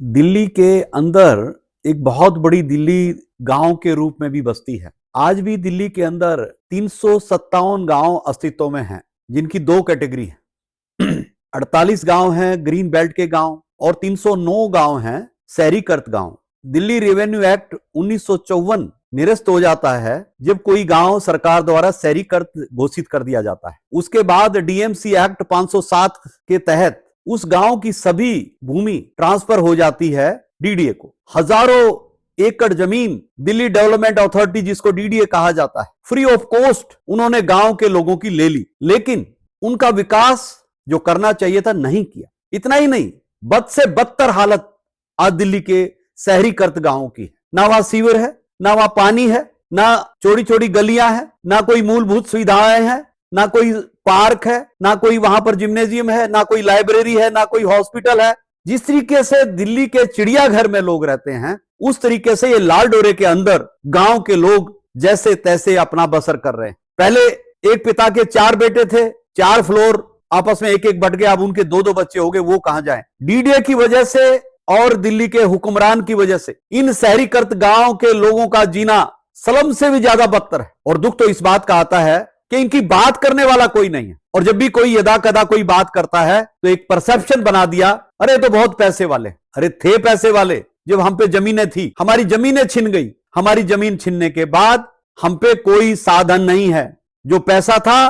दिल्ली के अंदर एक बहुत बड़ी दिल्ली गांव के रूप में भी बसती है। आज भी दिल्ली के अंदर 357 गांव अस्तित्व में हैं, जिनकी दो कैटेगरी है। 48 गांव हैं ग्रीन बेल्ट के गांव और 309 गांव हैं शहरीकृत गांव। दिल्ली रेवेन्यू एक्ट 1954 निरस्त हो जाता है जब कोई गांव सरकार द्वारा शहरीकृत घोषित कर दिया जाता है। उसके बाद डीएमसी एक्ट 507 के तहत उस गांव की सभी भूमि ट्रांसफर हो जाती है डीडीए को। हजारों एकड़ जमीन दिल्ली डेवलपमेंट अथॉरिटी, जिसको डीडीए कहा जाता है, फ्री ऑफ कॉस्ट उन्होंने गांव के लोगों की ले ली, लेकिन उनका विकास जो करना चाहिए था नहीं किया। इतना ही नहीं, बद से बदतर हालत आज दिल्ली के शहरीकृत गांवों की है। ना वहां सीवर है, ना वहां पानी है, ना छोटी छोटी गलियां हैं, ना कोई मूलभूत सुविधाएं हैं, ना कोई पार्क है, ना कोई वहां पर जिम्नेजियम है, ना कोई लाइब्रेरी है, ना कोई हॉस्पिटल है। जिस तरीके से दिल्ली के चिड़ियाघर में लोग रहते हैं, उस तरीके से ये लाल डोरे के अंदर गांव के लोग जैसे तैसे अपना बसर कर रहे हैं। पहले एक पिता के 4 बेटे थे, 4 फ्लोर आपस में एक एक बट गए, अब उनके 2-2 बच्चे हो गए, वो कहां जाएं? डीडीए की वजह से और दिल्ली के हुक्मरान की वजह से इन शहरीकृत गांव के लोगों का जीना स्लम से भी ज्यादा बदतर है। और दुख तो इस बात का आता है कि इनकी बात करने वाला कोई नहीं है, और जब भी कोई यदा कदा कोई बात करता है तो एक परसेप्शन बना दिया, अरे तो बहुत पैसे वाले। अरे थे पैसे वाले जब हम पे जमीनें थी, हमारी जमीनें छिन गई। हमारी जमीन छिनने के बाद हम पे कोई साधन नहीं है। जो पैसा था,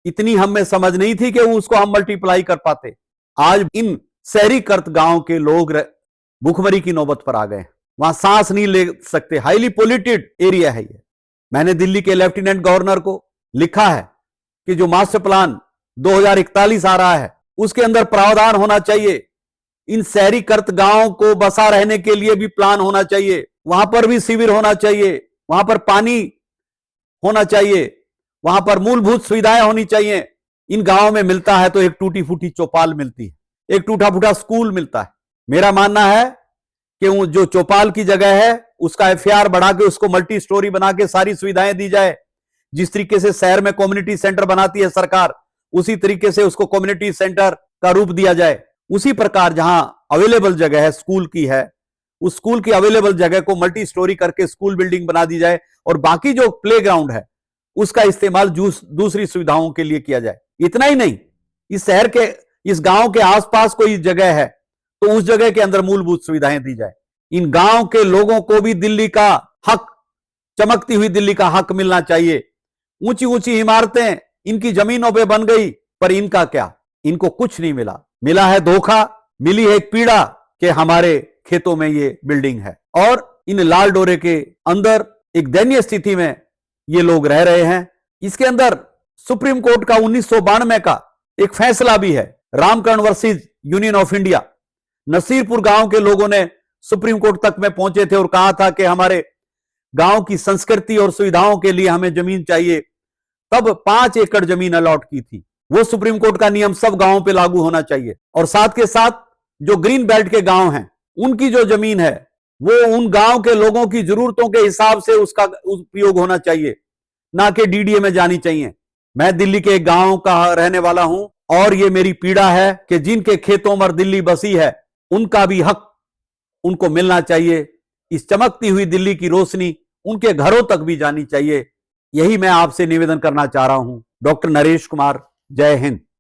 इतनी हमें समझ नहीं थी कि उसको हम मल्टीप्लाई कर पाते। आज इन शहरीकृत गांव के लोग भूखमरी की नौबत पर आ गए, वहां सांस नहीं ले सकते। हाईली पोल्यूटेड एरिया है ये। मैंने दिल्ली के लेफ्टिनेंट गवर्नर को लिखा है कि जो मास्टर प्लान 2041 आ रहा है, उसके अंदर प्रावधान होना चाहिए। इन शहरीकृत गांवों को बसा रहने के लिए भी प्लान होना चाहिए। वहां पर भी शिविर होना चाहिए, वहां पर पानी होना चाहिए, वहां पर मूलभूत सुविधाएं होनी चाहिए। इन गांवों में मिलता है तो एक टूटी फूटी चौपाल मिलती है, एक टूटा फूटा स्कूल मिलता है। मेरा मानना है कि वो जो चौपाल की जगह है, उसका एफआर बढ़ा के उसको मल्टी स्टोरी बना के सारी सुविधाएं दी जाए। जिस तरीके से शहर में कम्युनिटी सेंटर बनाती है सरकार, उसी तरीके से उसको कम्युनिटी सेंटर का रूप दिया जाए। उसी प्रकार जहां अवेलेबल जगह है स्कूल की है, उस स्कूल की अवेलेबल जगह को मल्टी स्टोरी करके स्कूल बिल्डिंग बना दी जाए, और बाकी जो प्ले ग्राउंड है उसका इस्तेमाल दूसरी सुविधाओं के लिए किया जाए। इतना ही नहीं, इस शहर के, इस गांव के आसपास कोई जगह है तो उस जगह के अंदर मूलभूत सुविधाएं दी जाए। इन गांव के लोगों को भी दिल्ली का हक, चमकती हुई दिल्ली का हक मिलना चाहिए। ऊंची ऊंची इमारतें इनकी जमीनों पे बन गई, पर इनका क्या? इनको कुछ नहीं मिला। मिला है धोखा, मिली है एक पीड़ा कि हमारे खेतों में ये बिल्डिंग है, और इन लाल डोरे के अंदर एक दयनीय स्थिति में ये लोग रह रहे हैं। इसके अंदर सुप्रीम कोर्ट का 1992 का एक फैसला भी है, Ramkaran versus union of India. Nasirpur गांव के लोगों ने सुप्रीम कोर्ट तक में पहुंचे थे और कहा था कि हमारे गांव की संस्कृति और सुविधाओं के लिए हमें जमीन चाहिए। तब 5 एकड़ जमीन अलॉट की थी। वो सुप्रीम कोर्ट का नियम सब गांवों पे लागू होना चाहिए। और साथ के साथ जो ग्रीन बेल्ट के गांव हैं, उनकी जो जमीन है वो उन गांव के लोगों की जरूरतों के हिसाब से उसका उपयोग होना चाहिए, ना कि डीडीए में जानी चाहिए। मैं दिल्ली के गांव का रहने वाला हूं, और ये मेरी पीड़ा है कि जिनके खेतों में दिल्ली बसी है, उनका भी हक उनको मिलना चाहिए। इस चमकती हुई दिल्ली की रोशनी उनके घरों तक भी जानी चाहिए। यही मैं आपसे निवेदन करना चाह रहा हूं। डॉक्टर नरेश कुमार, जय हिंद।